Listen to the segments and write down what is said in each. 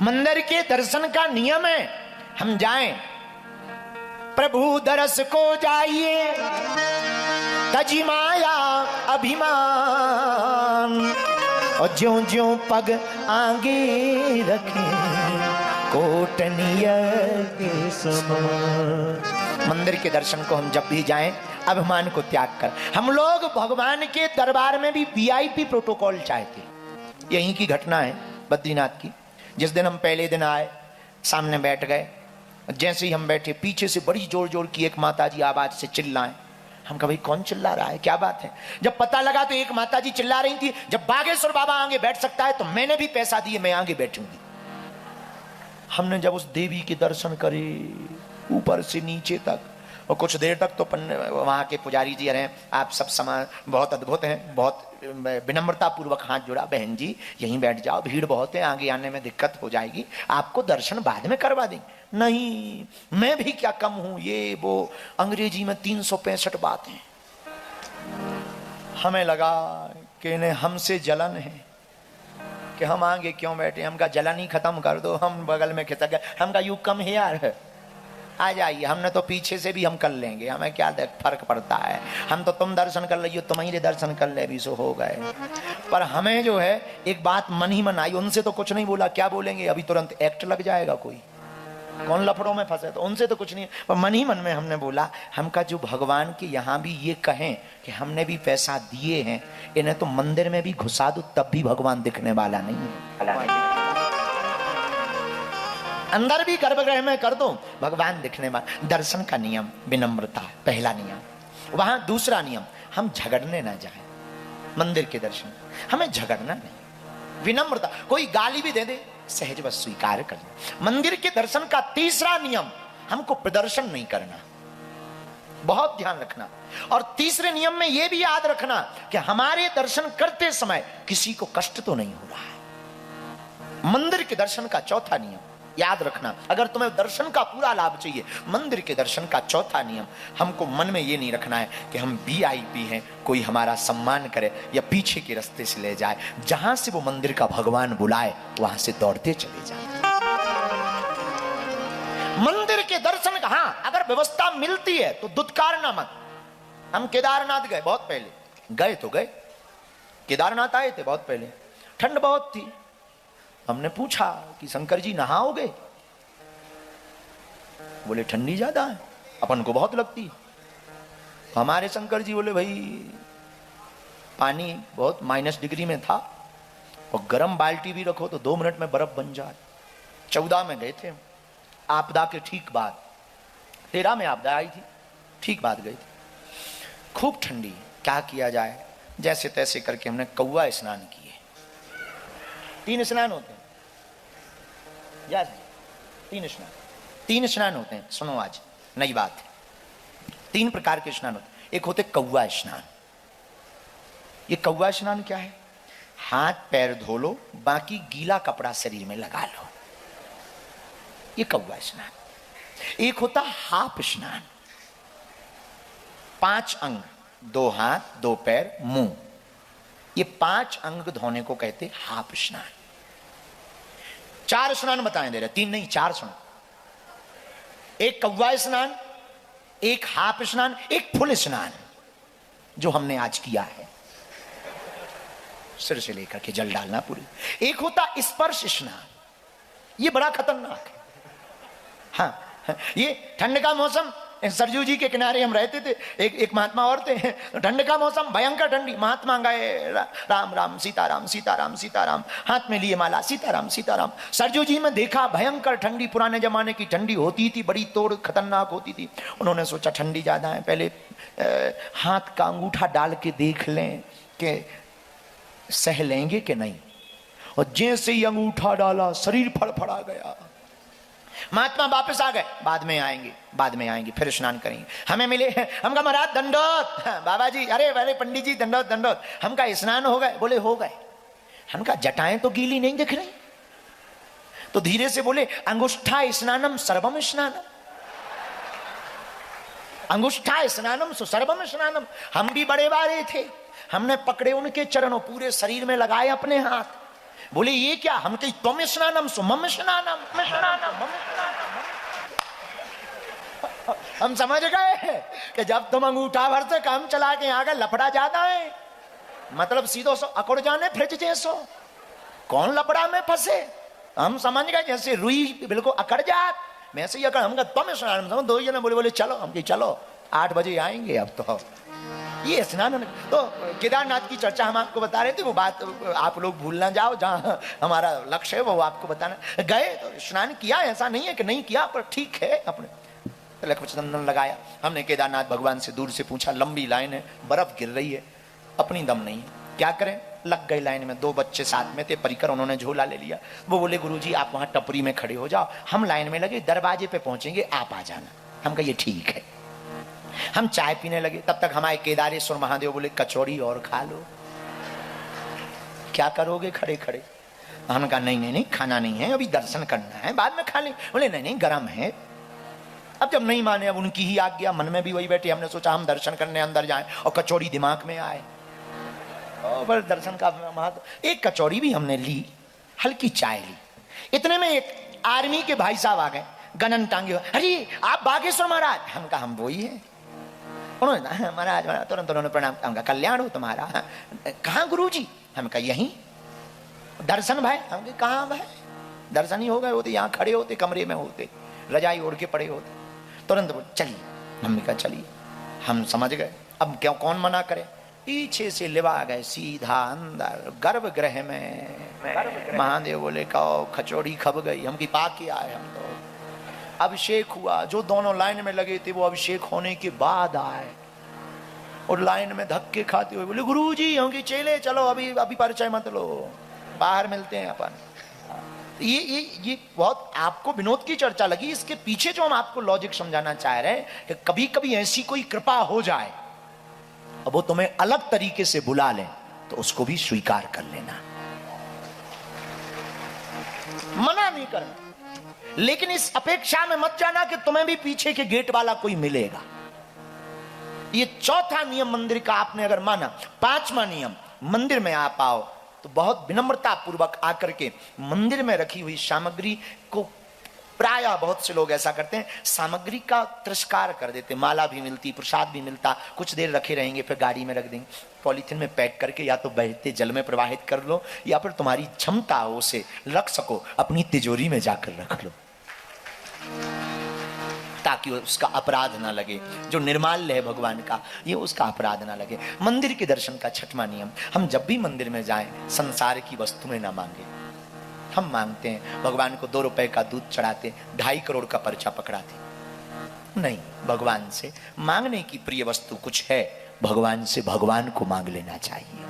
मंदिर के दर्शन का नियम है, हम जाएं, प्रभु दरस को जाइए, तजी माया अभिमान, और ज्यों ज्यों पग आगे रखें कोटनिया के समान। मंदिर के दर्शन को हम जब भी जाएं, अभिमान को त्याग कर। हम लोग भगवान के दरबार में भी वीआईपी प्रोटोकॉल चाहते। यहीं की घटना है बद्रीनाथ की। जिस दिन हम पहले दिन आए, सामने बैठ गए, जैसे ही हम बैठे पीछे से बड़ी जोर जोर की एक माताजी आवाज से चिल्लाएं। हम कहा भाई कौन चिल्ला रहा है, क्या बात है? जब पता लगा तो एक माताजी चिल्ला रही थी, जब बागेश्वर बाबा आगे बैठ सकता है तो मैंने भी पैसा दिए, मैं आगे बैठूंगी। हमने जब उस देवी के दर्शन करे ऊपर से नीचे तक, और कुछ देर तक तो वहां के पुजारी जी रहे, आप सब समान बहुत अद्भुत हैं, बहुत विनम्रता पूर्वक हाथ जोड़ा, बहन जी यहीं बैठ जाओ, भीड़ बहुत है, आगे आने में दिक्कत हो जाएगी, आपको दर्शन बाद में करवा देंगे। नहीं, मैं भी क्या कम हूं, ये वो अंग्रेजी में 365 बातें। हमें लगा कि इन्हें हमसे जलन है कि हम आगे क्यों बैठे। हम का जलन ही खत्म कर दो, हम बगल में खिसक गए। हम का यू कम है यार, आ जाइए, हमने तो पीछे से भी हम कर लेंगे, हमें क्या फर्क पड़ता है, हम तो तुम दर्शन कर लो, तुम्हारे दर्शन कर ले भी सो हो गए। पर हमें जो है एक बात मन ही मन आई, उनसे तो कुछ नहीं बोला, क्या बोलेंगे, अभी तुरंत एक्ट लग जाएगा, कोई कौन लफड़ों में फंसे, तो उनसे तो कुछ नहीं। पर मन ही मन में हमने बोला, हमका जो भगवान के यहाँ भी ये कहें कि हमने भी पैसा दिए हैं, इन्हें तो मंदिर में भी घुसा दो तब भी भगवान दिखने वाला नहीं है। अंदर भी गर्भगृह में कर दो, भगवान दिखने वाला। दर्शन का नियम विनम्रता, पहला नियम। वहां दूसरा नियम, हम झगड़ने ना जाए। मंदिर के दर्शन हमें झगड़ना नहीं, विनम्रता। कोई गाली भी दे दे सहज बस स्वीकार करना। मंदिर के दर्शन का तीसरा नियम, हमको प्रदर्शन नहीं करना, बहुत ध्यान रखना। और तीसरे नियम में यह भी याद रखना कि हमारे दर्शन करते समय किसी को कष्ट तो नहीं हो रहा है। मंदिर के दर्शन का चौथा नियम याद रखना। अगर तुम्हें दर्शन का पूरा लाभ चाहिए, मंदिर के दर्शन का चौथा नियम, हमको मन में ये नहीं रखना है कि हम वीआईपी हैं, कोई हमारा सम्मान करे या पीछे के रास्ते से ले जाए। जहां से वो मंदिर का भगवान बुलाए वहां से दौड़ते चले जाए। मंदिर के दर्शन का, हाँ अगर व्यवस्था मिलती है तो दुत्कारना मत। हम केदारनाथ गए, बहुत पहले गए तो गए, केदारनाथ आए थे बहुत पहले, ठंड बहुत थी। हमने पूछा कि शंकर जी नहाओगे? बोले ठंडी ज्यादा है, अपन को बहुत लगती है। हमारे शंकर जी बोले भाई पानी बहुत -डिग्री में था और गर्म बाल्टी भी रखो तो 2 मिनट में बर्फ बन जाए। 14 में गए थे, आपदा के ठीक बाद, 13 में आपदा आई थी, ठीक बाद गए थे। खूब ठंडी, क्या किया जाए, जैसे तैसे करके हमने कौवा स्नान किए। 3 स्नान होते हैं, याद, 3 स्नान होते हैं। सुनो आज नई बात है, 3 प्रकार के स्नान होते हैं। एक होते कौवा स्नान। ये कौवा स्नान क्या है? हाथ पैर धो लो, बाकी गीला कपड़ा शरीर में लगा लो, ये कौवा स्नान। एक होता हाफ स्नान, 5 अंग, 2 हाथ 2 पैर मुंह, ये 5 अंग धोने को कहते हाफ स्नान। 4 स्नान बताएं दे रहे, 3 नहीं 4 स्नान। एक कौवा स्नान, एक हाफ स्नान, एक फुल स्नान जो हमने आज किया है, सिर से लेकर के जल डालना पूरी। एक होता स्पर्श स्नान, ये बड़ा खतरनाक है। हाँ, ये ठंड का मौसम, सरजू जी के किनारे हम रहते थे, एक महात्मा और थे, ठंड का मौसम भयंकर ठंडी, महात्मा गए राम राम सीताराम सीताराम सीताराम, हाथ में लिए माला सीताराम सीताराम। सरजू जी में देखा भयंकर ठंडी, पुराने जमाने की ठंडी होती थी, बड़ी तोड़ खतरनाक होती थी। उन्होंने सोचा ठंडी ज्यादा है, पहले हाथ का अंगूठा डाल के देख लें कि सह लेंगे कि नहीं। और जैसे ही अंगूठा डाला शरीर फड़फड़ा गया। महात्मा वापस आ गए, बाद में आएंगे फिर स्नान करेंगे। हमें मिले, हम कहा महाराज दंडोत, बाबा जी, अरे पंडित जी दंडोत दंडोत। हम कहा स्नान हो गए? बोले हो गए। हम कहा जटाएं तो गीली नहीं दिख रही, तो धीरे से बोले अंगुष्ठा स्नानम सर्वम स्नानम, अंगुष्ठा स्नानम सर्वम स्नानम। हम भी बड़े बारे थे, हमने पकड़े उनके चरणों, पूरे शरीर में लगाए अपने हाथ, बोले ये क्या? हम कही तुम स्नानम सुमम स्नानम। हम समझ गए कि जब तुम अंगूठा भर से काम चला के यहाँ का लफड़ा ज्यादा है, मतलब सीधो सो अकड़ जाने फ्रिज जैसो, कौन लफड़ा में फंसे। हम समझ गए जैसे रुई बिल्कुल अकड़ जात, मैं से अकड़। हम तुम स्नान, दो जने बोले चलो, हम कही चलो 8 बजे आएंगे। अब तो ये स्नान, तो केदारनाथ की चर्चा हम आपको बता रहे थे, वो बात आप लोग भूल ना जाओ, जहाँ हमारा लक्ष्य है वो आपको बताना। गए तो स्नान किया, ऐसा नहीं है कि नहीं किया, पर ठीक है अपने तिलक चंदन लगाया। हमने केदारनाथ भगवान से दूर से पूछा, लंबी लाइन है, बर्फ गिर रही है, अपनी दम नहीं है, क्या करें? लग गए लाइन में। 2 बच्चे साथ में थे, परिकर, उन्होंने झोला ले लिया। वो बोले गुरुजी आप वहां टपरी में खड़े हो जाओ, हम लाइन में लगे, दरवाजे पे पहुंचेंगे, आप आ जाना। हम कहे ठीक है। हम चाय पीने लगे, तब तक हमारे केदारेश्वर महादेव बोले कचौड़ी और खा लो। क्या करोगे खड़े खड़े? हमने कहा नहीं नहीं नहीं, खाना नहीं है, अभी दर्शन करना है, बाद में खा ले। बोले नहीं नहीं गर्म है। अब जब नहीं माने, अब उनकी ही आज्ञा, मन में भी वही बैठे, हमने सोचा हम दर्शन करने अंदर जाएं, और कचौड़ी दिमाग में आए, और दर्शन का महत्व। एक कचौड़ी भी हमने ली, हल्की चाय ली। इतने में एक आर्मी के भाई साहब आ गए, गनन टांगे, अरे आप बागेश्वर महाराज? हम कहा हम वही है। उन्होंने महाराज तुरंत उन्होंने प्रणाम, हमका कल्याण हो तुम्हारा। कहाँ गुरुजी? हम कहा यहीं। दर्शन भाई? हम कहाँ भाई, दर्शन ही हो गए होते, यहाँ खड़े होते, कमरे में होते, रजाई ओढ़ के पड़े होते। तुरंत बोले चलिए। मम्मी कहा चलिए। हम समझ गए अब क्यों, कौन मना करे। पीछे से लिवा गए सीधा अंदर गर्भगृह में। महादेव बोले कहो खचौड़ी खब गई। हम की पा के आए, हम तो अभिषेक हुआ। जो दोनों लाइन में लगे थे वो अभिषेक होने के बाद आए, और लाइन में धक्के खाते हुए बोले गुरुजी हम की चले चलो, अभी अभी परिचय मत लो, बाहर मिलते हैं अपन। ये बहुत आपको विनोद की चर्चा लगी। इसके पीछे जो हम आपको लॉजिक समझाना चाह रहे हैं कि कभी कभी ऐसी कोई कृपा हो जाए, अब वो तुम्हें अलग तरीके से बुला ले, तो उसको भी स्वीकार कर लेना, मना नहीं करना, लेकिन इस अपेक्षा में मत जाना कि तुम्हें भी पीछे के गेट वाला कोई मिलेगा। ये चौथा नियम मंदिर का आपने अगर माना। 5वां नियम, मंदिर में आप आओ तो बहुत विनम्रता पूर्वक आकर के मंदिर में रखी हुई सामग्री को, प्रायः बहुत से लोग ऐसा करते हैं, सामग्री का तिरस्कार कर देते। माला भी मिलती, प्रसाद भी मिलता, कुछ देर रखे रहेंगे, फिर गाड़ी में रख देंगे, पॉलीथीन में पैक करके या तो बहते जल में प्रवाहित कर लो, या फिर तुम्हारी क्षमता हो उसे रख सको, अपनी तिजोरी में जाकर रख लो, ताकि उसका अपराध ना लगे। जो निर्माल्य है भगवान का, ये उसका अपराध ना लगे। मंदिर के दर्शन का 6वां नियम, हम जब भी मंदिर में जाएं संसार की वस्तुएं ना मांगे। हम मांगते हैं भगवान को 2 रुपए का दूध चढ़ाते, 2.5 करोड़ का पर्चा पकड़ाते, नहीं, भगवान से मांगने की प्रिय वस्तु कुछ है, भगवान से भगवान को मांग लेना चाहिए।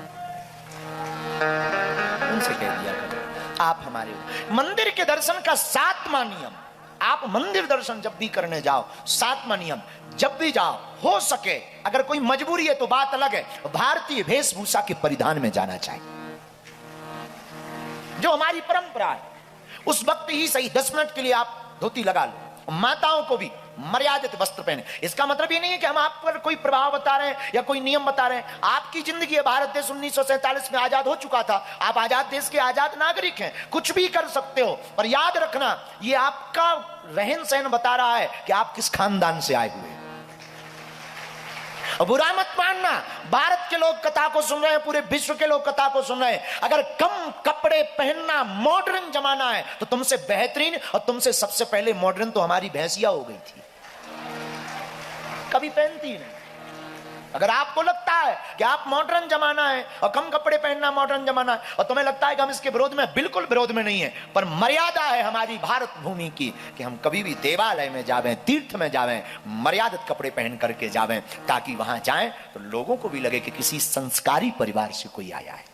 उनसे कह दिया करो आप हमारे हो। मंदिर के दर्शन का 7वां नियम, आप मंदिर दर्शन जब भी करने जाओ, 7वां नियम, जब भी जाओ हो सके, अगर कोई मजबूरी है तो बात अलग है, भारतीय वेशभूषा के परिधान में जाना चाहिए, जो हमारी परंपरा है। उस वक्त ही सही 10 मिनट के लिए आप धोती लगा लो। माताओं को भी मर्यादित वस्त्र पहने। इसका मतलब ये नहीं है कि हम आप पर कोई प्रभाव बता रहे हैं या कोई नियम बता रहे हैं। आपकी जिंदगी है, भारत देश 1947 में आजाद हो चुका था, आप आजाद देश के आजाद नागरिक हैं, कुछ भी कर सकते हो, पर याद रखना ये आपका रहन सहन बता रहा है कि आप किस खानदान से आए हुए हैं। बुरा मत मानना, भारत के लोग कथा को सुन रहे हैं, पूरे विश्व के लोग कथा को सुन रहे हैं। अगर कम कपड़े पहनना मॉडर्न जमाना है, तो तुमसे बेहतरीन और तुमसे सबसे पहले मॉडर्न तो हमारी भैंसिया हो गई थी, कभी पहनती नहीं। अगर आपको लगता है कि आप मॉडर्न जमाना है और कम कपड़े पहनना मॉडर्न जमाना है, और तुम्हें लगता है कि हम इसके विरोध में, बिल्कुल विरोध में नहीं है, पर मर्यादा है हमारी भारत भूमि की कि हम कभी भी देवालय में जावें, तीर्थ में जावें, मर्यादित कपड़े पहन करके जावें, ताकि वहां जाएं तो लोगों को भी लगे कि किसी संस्कारी परिवार से कोई आया है।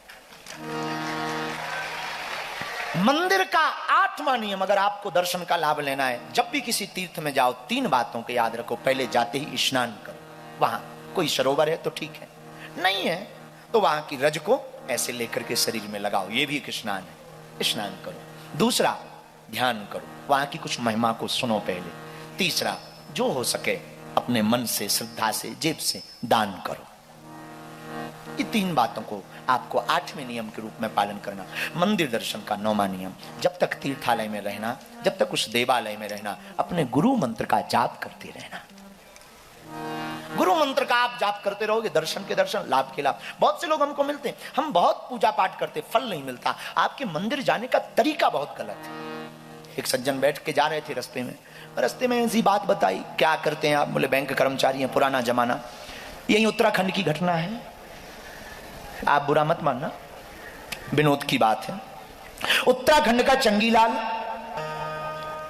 मंदिर का 8वां नियम, अगर आपको दर्शन का लाभ लेना है, जब भी किसी तीर्थ में जाओ 3 बातों को याद रखो। पहले जाते ही स्नान करो, वहां कोई सरोवर है तो ठीक है, नहीं है तो वहां की रज को ऐसे लेकर के शरीर में लगाओ, ये भी एक स्नान है, स्नान करो। दूसरा, ध्यान करो, वहां की कुछ महिमा को सुनो पहले। तीसरा, जो हो सके अपने मन से, श्रद्धा से, जेब से दान करो। ये 3 बातों को आपको 8वें नियम के रूप में पालन करना। मंदिर दर्शन का 9वां नियम, जब तक तीर्थालय में रहना, जब तक उस देवालय में रहना, अपने गुरु मंत्र का जाप करते रहना। गुरु मंत्र का आप जाप करते रहोगे, दर्शन के दर्शन, लाभ के लाभ। बहुत से लोग हमको मिलते हैं, हम बहुत पूजा पाठ करते, फल नहीं मिलता। आपके मंदिर जाने का तरीका बहुत गलत है। एक सज्जन बैठ के जा रहे थे रास्ते में ऐसी बात बताई, क्या करते हैं आप? बोले बैंक कर्मचारी हैं, पुराना जमाना। यही उत्तराखंड की घटना है, आप बुरा मत मानना, विनोद की बात है। उत्तराखंड का चंगीलाल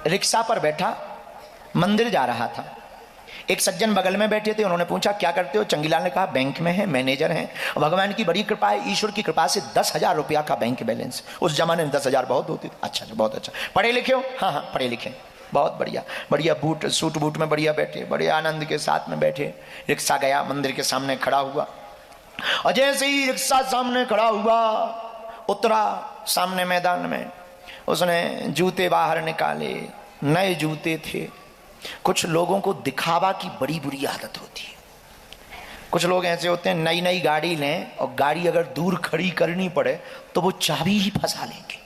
रिक्शा पर बैठा मंदिर जा रहा था। एक सज्जन बगल में बैठे थे, उन्होंने पूछा क्या करते हो? चंगीलाल ने कहा बैंक में है, मैनेजर हैं। भगवान की बड़ी कृपा है, ईश्वर की कृपा से 10,000 रुपया का बैंक बैलेंस। उस जमाने में 10,000 बहुत होती थी। अच्छा, बहुत अच्छा। पढ़े लिखे हो? हाँ हाँ पढ़े लिखे, बहुत बढ़िया बढ़िया। बूट सूट बूट में बढ़िया बैठे, बड़े आनंद के साथ में बैठे। रिक्शा गया, मंदिर के सामने खड़ा हुआ, और जैसे ही रिक्शा सामने खड़ा हुआ, उतरा सामने मैदान में, उसने जूते बाहर निकाले, नए जूते थे। कुछ लोगों को दिखावा की बड़ी बुरी आदत होती है। कुछ लोग ऐसे होते हैं, नई नई गाड़ी लें और गाड़ी अगर दूर खड़ी करनी पड़े तो वो चाबी ही फंसा लेंगे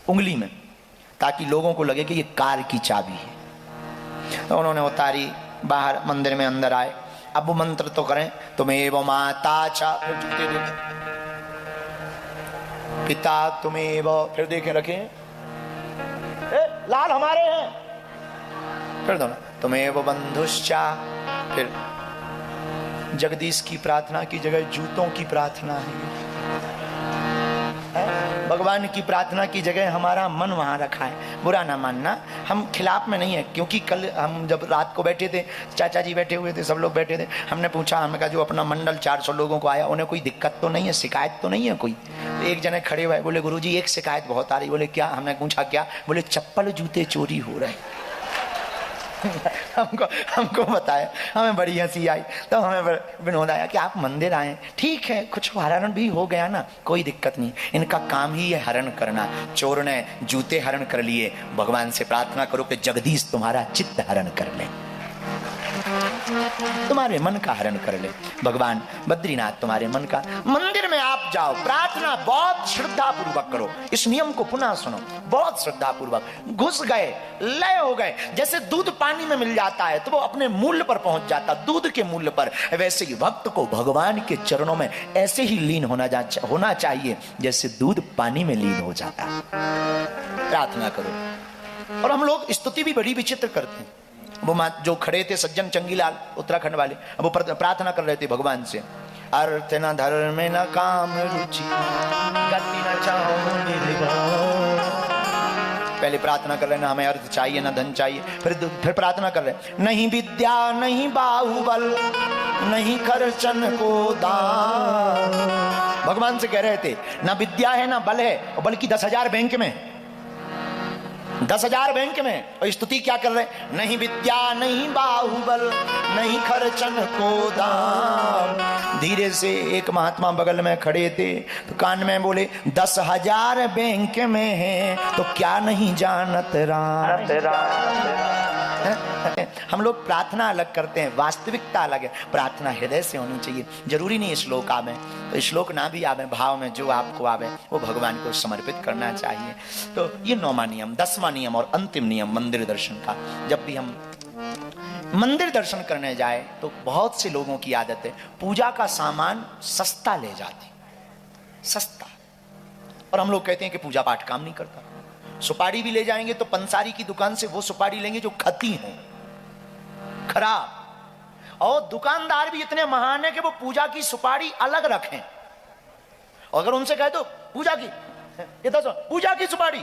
उंगली में, ताकि लोगों को लगे कि ये कार की चाबी है। तो उन्होंने उतारी, बाहर मंदिर में अंदर आए। अब वो मंत्र तो करें, तुम्हें माता चा, फिर जूते देखें, पिता तुम्हें, फिर देखें रखें, लाल हमारे हैं, फिर दोनों तुम्हें वो बंधुश्चा, फिर जगदीश की प्रार्थना की जगह जूतों की प्रार्थना है। भगवान की प्रार्थना की जगह हमारा मन वहां रखा है। बुरा ना मानना, हम खिलाफ में नहीं है, क्योंकि कल हम जब रात को बैठे थे, चाचा जी बैठे हुए थे, सब लोग बैठे थे, हमने पूछा, हमने कहा जो अपना मंडल 400 लोगों को आया, उन्हें कोई दिक्कत तो नहीं है, शिकायत तो नहीं है कोई? एक जने खड़े हुए, बोले गुरुजी एक शिकायत बहुत आ रही। बोले क्या? हमने पूछा क्या? बोले चप्पल जूते चोरी हो रहे हैं। हमको बताया, हमें बड़ी हंसी आई। तो हमें विनोद आया कि आप मंदिर आए, ठीक है, कुछ हरण भी हो गया ना, कोई दिक्कत नहीं, इनका काम ही है हरण करना। चोर ने जूते हरण कर लिए, भगवान से प्रार्थना करो कि जगदीश तुम्हारा चित्त हरण कर ले, तुम्हारे मन का हरण कर ले। भगवान बद्रीनाथ तुम्हारे मन का। मंदिर में आप जाओ, प्रार्थना बहुत श्रद्धा पूर्वक करो। इस नियम को पुनः सुनो, बहुत श्रद्धा पूर्वक। घुस गए, लय हो गए। जैसे दूध पानी में मिल जाता है तो वो अपने मूल्य पर पहुंच जाता, दूध के मूल्य पर, वैसे ही भक्त को भगवान के चरणों में ऐसे ही लीन होना चाहिए जैसे दूध पानी में लीन हो जाता। प्रार्थना करो। और हम लोग स्तुति भी बड़ी विचित्र करते हैं। वो जो खड़े थे सज्जन चंगीलाल उत्तराखंड वाले, अब वो प्रार्थना कर रहे थे भगवान से, अर्थ न धर्म न काम रुचि गति न चाहो निर्भय। पहले प्रार्थना कर रहे ना, हमें अर्थ चाहिए ना धन चाहिए। फिर प्रार्थना कर रहे, नहीं विद्या नहीं बाहुबल नहीं खर्चन को दान। भगवान से कह रहे थे ना विद्या है ना बल है, बल्कि 10,000 बैंक में, 10,000 बैंक में। और स्तुति क्या कर रहे? नहीं विद्या नहीं बाहुबल नहीं खर्चन को दाम। धीरे से एक महात्मा बगल में खड़े थे तो कान में बोले, 10,000 बैंक में है तो क्या नहीं जानत राम। हम लोग प्रार्थना अलग करते हैं, वास्तविकता अलग है। प्रार्थना हृदय से होनी चाहिए। जरूरी नहीं श्लोक आवे, तो श्लोक ना भी आवे, भाव में जो आपको आवे वो भगवान को समर्पित करना चाहिए। तो ये 9वां नियम। 10वां नियम और अंतिम नियम मंदिर दर्शन का। जब भी हम मंदिर दर्शन करने जाए तो बहुत से लोगों की आदत है पूजा का सामान सस्ता ले जाते, सस्ता। और हम लोग कहते हैं कि पूजा पाठ काम नहीं करता। सुपारी भी ले जाएंगे तो पंसारी की दुकान से वो सुपारी लेंगे जो खती हो, खराब। और दुकानदार भी इतने महान है कि वो पूजा की सुपारी अलग रखें। और अगर उनसे कह दो पूजा की, ये तो पूजा की सुपारी,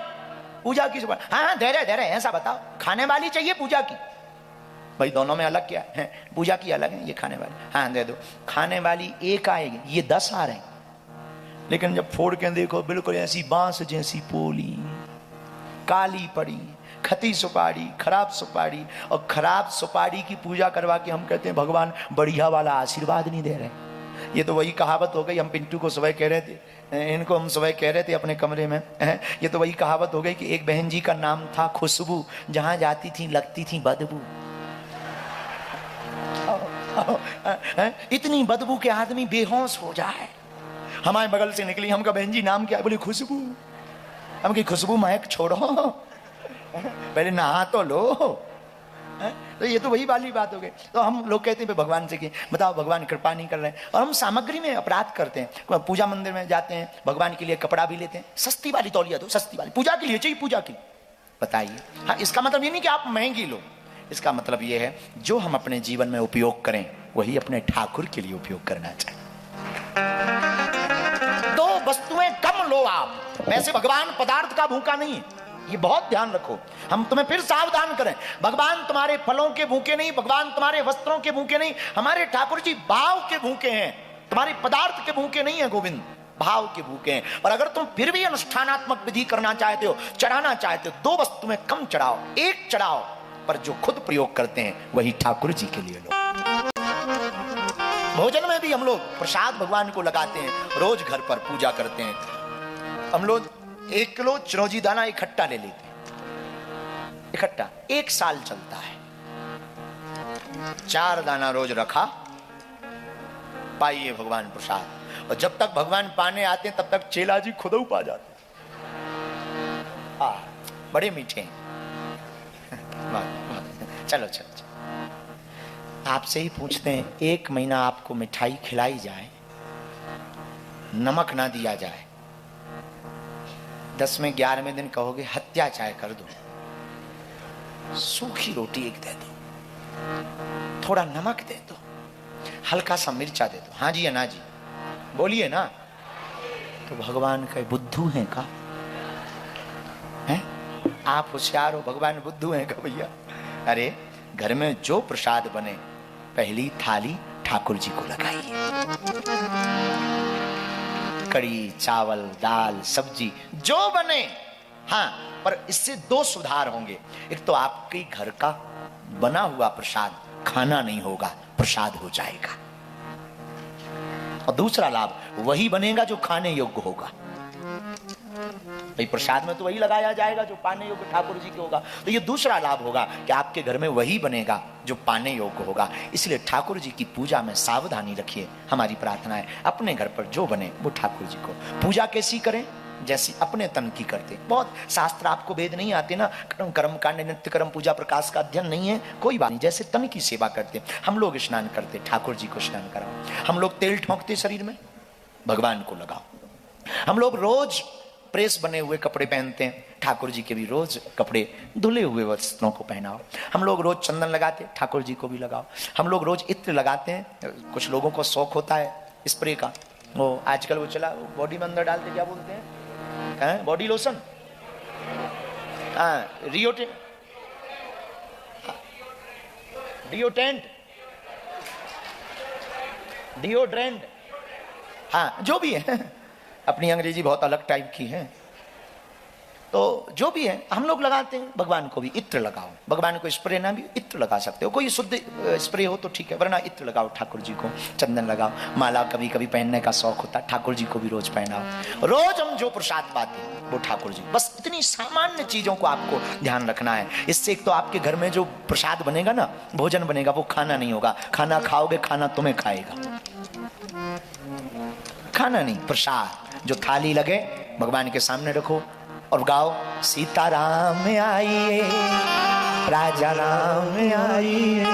पूजा की सुपारी, हाँ हाँ दे रहे ऐसा बताओ, खाने वाली चाहिए पूजा की? भाई दोनों में अलग क्या है? पूजा की अलग है, ये खाने वाली, हाँ दे दो। खाने वाली एक आएगी, ये 10 आ रहे हैं। लेकिन जब फोड़ के देखो बिल्कुल ऐसी बांस जैसी पोली, काली पड़ी, खती सुपारी, खराब सुपारी। और खराब सुपारी की पूजा करवा के हम कहते हैं भगवान बढ़िया वाला आशीर्वाद नहीं दे रहे। ये तो वही कहावत हो गई, हम पिंटू को सुबह कह रहे थे, इनको हम सुबह कह रहे थे अपने कमरे में, ये तो वही कहावत हो गई कि एक बहन जी का नाम था खुशबू, जहां जाती थी लगती थी बदबू। इतनी बदबू के आदमी बेहोश हो जाए। हमारे बगल से निकली, हम कहा बहन जी नाम क्या है? बोली खुशबू। हम की खुशबू महक छोड़ो, पहले नहा तो लो। तो ये तो वही वाली बात हो गई। तो हम लोग कहते हैं भगवान से कि बताओ भगवान कृपा नहीं कर रहे हैं, और हम सामग्री में अपराध करते हैं। पूजा मंदिर में जाते हैं, भगवान के लिए कपड़ा भी लेते हैं, सस्ती वाली तौलिया दो, सस्ती वाली, पूजा के लिए चाहिए, पूजा के लिए। बताइए, हाँ, इसका मतलब ये नहीं कि आप महंगी लो, इसका मतलब ये है जो हम अपने जीवन में उपयोग करें वही अपने ठाकुर के लिए उपयोग करना चाहिए। दो वस्तुएं कम लो आप। वैसे भगवान पदार्थ का भूखा नहीं है, ये बहुत ध्यान रखो। हम तुम्हें फिर सावधान करें, भगवान तुम्हारे फलों के भूखे नहीं, भगवान तुम्हारे वस्त्रों के भूखे नहीं, हमारे ठाकुर जी भाव के भूखे हैं, तुम्हारे पदार्थ के भूखे नहीं है गोविंद, भाव के भूखे हैं। और अगर तुम फिर भी अनुष्ठानात्मक विधि करना चाहते हो, चढ़ाना चाहते हो, दो वस्तुएं कम चढ़ाओ, एक चढ़ाओ, पर जो खुद प्रयोग करते हैं वही ठाकुर जी के लिए लो। भोजन में भी हम लोग प्रसाद भगवान को लगाते हैं, रोज घर पर पूजा करते हैं। हम लोग 1 किलो चिरौंजी दाना इकट्ठा ले लेते हैं, इकट्ठा 1 साल चलता है। 4 दाना रोज रखा, पाइए भगवान प्रसाद। और जब तक भगवान पाने आते हैं तब तक चेला जी खुद पा जाते हैं। बड़े मीठे हैं। चलो चलो चलो, आपसे ही पूछते हैं, 1 महीना आपको मिठाई खिलाई जाए, नमक ना दिया जाए, 10वें 11वें दिन कहोगे हत्या चाहे कर दो, सूखी रोटी एक दे दो, थोड़ा नमक दे दो, हल्का सा मिर्चा दे दो, हाँ जी या ना जी, बोलिए ना, तो भगवान कहे बुद्धू हैं का? हैं? आप होशियार हो, भगवान बुद्धू हैं का भैया? अरे घर में जो प्रसाद बने पहली थाली ठाकुर जी को लगाइए। कड़ी, चावल, दाल, सब्जी जो बने, हाँ, पर इससे 2 सुधार होंगे। एक तो आपके घर का बना हुआ प्रसाद खाना नहीं होगा, प्रसाद हो जाएगा। और दूसरा लाभ वही बनेगा जो खाने योग्य होगा। भाई प्रसाद में तो वही लगाया जाएगा जो पाने योग्य ठाकुर जी के होगा। तो ये दूसरा लाभ होगा कि आपके घर में वही बनेगा जो पाने योग्य होगा। इसलिए ठाकुर जी की पूजा में सावधानी रखिए। हमारी प्रार्थना है अपने घर पर जो बने वो ठाकुर जी को। पूजा कैसी करें? जैसी अपने तन की करते। बहुत शास्त्र आपको वेद नहीं आते ना, कर्म कांड, नित्य कर्म, पूजा प्रकाश का अध्ययन नहीं है, कोई बात नहीं, जैसे तन की सेवा करते। हम लोग स्नान करते, ठाकुर जी को स्नान कराओ। हम लोग तेल ठोंकते शरीर में, भगवान को लगाओ। हम लोग रोज प्रेस बने हुए कपड़े पहनते हैं, ठाकुर जी के भी रोज कपड़े धुले हुए वस्त्रों को पहनाओ। हम लोग रोज चंदन लगाते, ठाकुर जी को भी लगाओ। हम लोग रोज इत्र लगाते हैं। कुछ लोगों को शौक होता है स्प्रे का, वो आजकल वो चला, बॉडी में अंदर डालते, क्या बोलते हैं, बॉडी लोशन, डिओड्रेंट, हाँ जो भी है, अपनी अंग्रेजी बहुत अलग टाइप की है। तो जो भी है हम लोग लगाते हैं। भगवान को भी इत्र लगाओ। भगवान को स्प्रे ना भी इत्र लगा सकते हो, कोई शुद्ध स्प्रे हो तो ठीक है, वरना इत्र लगाओ। ठाकुर जी को चंदन लगाओ। माला कभी कभी पहनने का शौक होता है, ठाकुर जी को भी रोज पहनाओ। रोज हम जो प्रसाद पाते हैं वो ठाकुर जी। बस इतनी सामान्य चीजों को आपको ध्यान रखना है। इससे एक तो आपके घर में जो प्रसाद बनेगा ना, भोजन बनेगा, वो खाना नहीं होगा। खाना खाओगे, खाना तुम्हें खाएगा, खाना नहीं, प्रसाद। जो थाली लगे भगवान के सामने रखो और गाओ, सीताराम आइए, राजा राम आइए,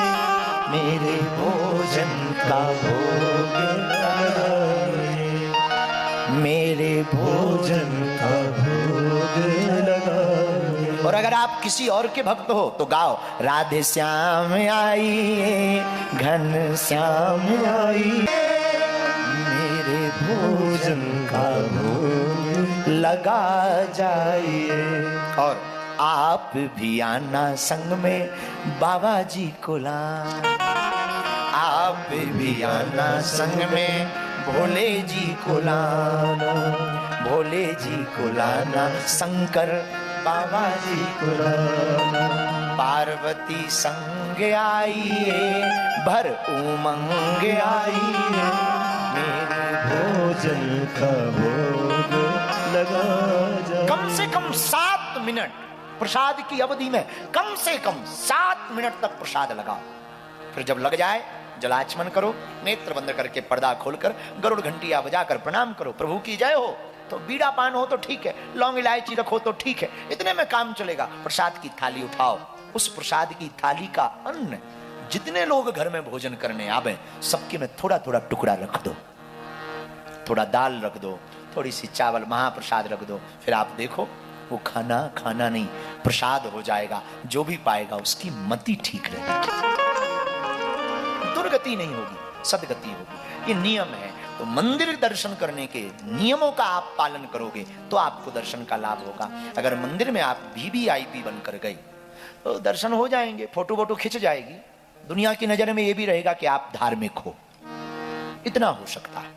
मेरे भोजन का भोग लगाइए, मेरे भोजन का भोग लगाइए। और अगर आप किसी और के भक्त हो तो गाओ, राधे श्याम आइए, घन श्याम आइए, मेरे भोजन का भोग लगा जाइए। और आप भी आना संग में बाबा जी को लाना, आप भी आना संग में भोले जी को लाना, भोले जी को लाना, शंकर बाबा जी को लाना। पार्वती संग आइए, भर उमंग आइए, मेरे भोजन का भोग लगा जा। कम से कम 7 मिनट प्रसाद की अवधि में, कम से कम 7 मिनट तक प्रसाद लगाओ। फिर जब लग जाए जलाचमन करो, नेत्र बंद करके पर्दा खोलकर गरुड़ घंटिया बजाकर प्रणाम करो, प्रभु की जय हो। तो बीड़ा पान हो तो ठीक है, लौंग इलायची रखो तो ठीक है, इतने में काम चलेगा। प्रसाद की थाली उठाओ, उस प्रसाद की थाली का अन्न जितने लोग घर में भोजन करने आवे सबके में थोड़ा थोड़ा टुकड़ा रख दो, थोड़ा दाल रख दो, थोड़ी सी चावल महाप्रसाद रख दो। फिर आप देखो वो खाना खाना नहीं प्रसाद हो जाएगा। जो भी पाएगा उसकी मति ठीक रहेगी, दुर्गति नहीं होगी, सदगति होगी। ये नियम है। तो मंदिर दर्शन करने के नियमों का आप पालन करोगे तो आपको दर्शन का लाभ होगा। अगर मंदिर में आप वीवीआईपी बनकर गए तो दर्शन हो जाएंगे, फोटो वोटो खिंच जाएगी, दुनिया की नजर में ये भी रहेगा कि आप धार्मिक हो, इतना हो सकता है,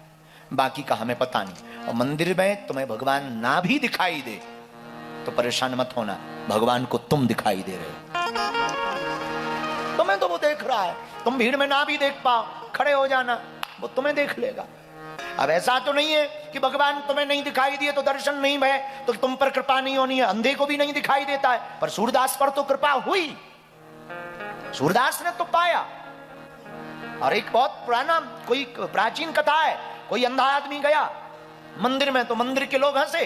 बाकी का हमें पता नहीं। और मंदिर में तुम्हें भगवान ना भी दिखाई दे तो परेशान मत होना, भगवान को तुम दिखाई दे रहे हो, तुम्हें तो वो देख रहा है। तुम भीड़ में ना भी देख पाओ, खड़े हो जाना, वो तुम्हें देख लेगा। अब ऐसा तो नहीं है कि भगवान तुम्हें नहीं दिखाई दिए तो दर्शन नहीं भय तो तुम पर कृपा नहीं होनी है। अंधे को भी नहीं दिखाई देता है, पर सूरदास पर तो कृपा हुई, सूरदास ने तो पाया। और एक बहुत पुराना कोई प्राचीन कथा है, कोई अंधा आदमी गया मंदिर में तो मंदिर के लोग हंसे,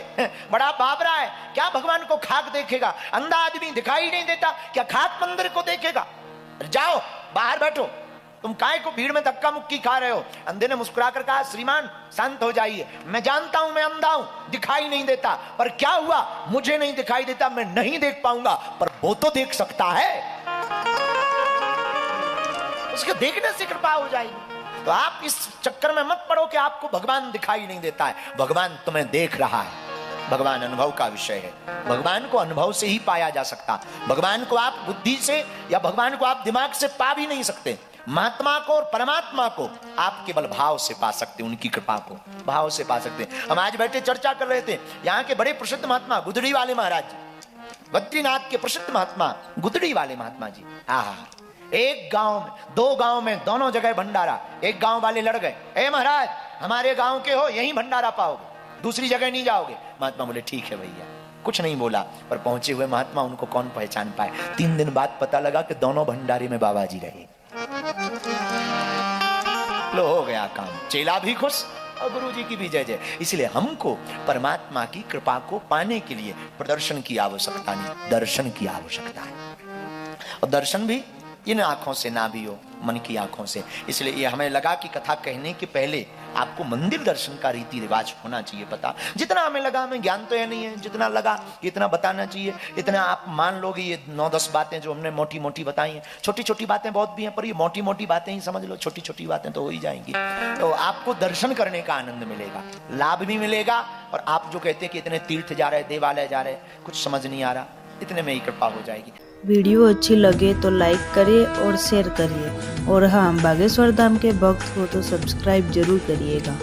बड़ा बाबरा है, क्या भगवान को खाक देखेगा, अंधा आदमी दिखाई नहीं देता, क्या खाक मंदिर को देखेगा, जाओ बाहर बैठो, तुम काय को भीड़ में धक्का मुक्की खा रहे हो। अंधे ने मुस्कुराकर कहा, श्रीमान शांत हो जाइए, मैं जानता हूं मैं अंधा हूं, दिखाई नहीं देता, पर क्या हुआ, मुझे नहीं दिखाई देता, मैं नहीं देख पाऊंगा, पर वो तो देख सकता है, उसके देखने से कृपा हो जाएगी। तो आप इस चक्कर में मत पड़ो कि आपको भगवान दिखाई नहीं देता है, भगवान तुम्हें देख रहा है। भगवान अनुभव का विषय है, भगवान को अनुभव से ही पाया जा सकता। भगवान को आप बुद्धि से या भगवान को आप दिमाग से पा भी नहीं सकते। महात्मा को और परमात्मा को आप केवल भाव से पा सकते, उनकी कृपा को भाव से पा सकते। हम आज बैठे चर्चा कर रहे थे, यहाँ के बड़े प्रसिद्ध महात्मा गुदड़ी वाले महाराज जी, बद्रीनाथ के प्रसिद्ध महात्मा गुदड़ी वाले महात्मा जी, एक गांव में, दो गांव में, दोनों जगह भंडारा। एक गांव वाले लड़ गए, ए महाराज हमारे गांव के हो, यहीं भंडारा पाओगे, दूसरी जगह नहीं जाओगे। महात्मा बोले ठीक है भैया, कुछ नहीं बोला। पर पहुंचे हुए महात्मा उनको कौन पहचान पाए। 3 दिन बाद पता लगा कि दोनों भंडारे में बाबा जी रहे। लो हो गया काम, चेला भी खुश और गुरु जी की भी जय जय। इसलिए हमको परमात्मा की कृपा को पाने के लिए प्रदर्शन की आवश्यकता नहीं, दर्शन की आवश्यकता है। और दर्शन भी इन आंखों से ना भी हो, मन की आंखों से। इसलिए ये हमें लगा कि कथा कहने के पहले आपको मंदिर दर्शन का रीति रिवाज होना चाहिए पता। जितना हमें लगा, हमें ज्ञान तो यह नहीं है, जितना लगा इतना बताना चाहिए। इतना आप मान लोगे, ये 9-10 बातें जो हमने मोटी मोटी बताई हैं, छोटी छोटी बातें बहुत भी हैं, पर ये मोटी मोटी बातें ही समझ लो, छोटी छोटी बातें तो हो ही जाएंगी। तो आपको दर्शन करने का आनंद मिलेगा, लाभ भी मिलेगा। और आप जो कहते हैं कि इतने तीर्थ जा रहे, देवालय जा रहे, कुछ समझ नहीं आ रहा, इतने में ही कृपा हो जाएगी। वीडियो अच्छी लगे तो लाइक करिए और शेयर करिए। और हाँ, बागेश्वर धाम के भक्त हो तो सब्सक्राइब जरूर करिएगा।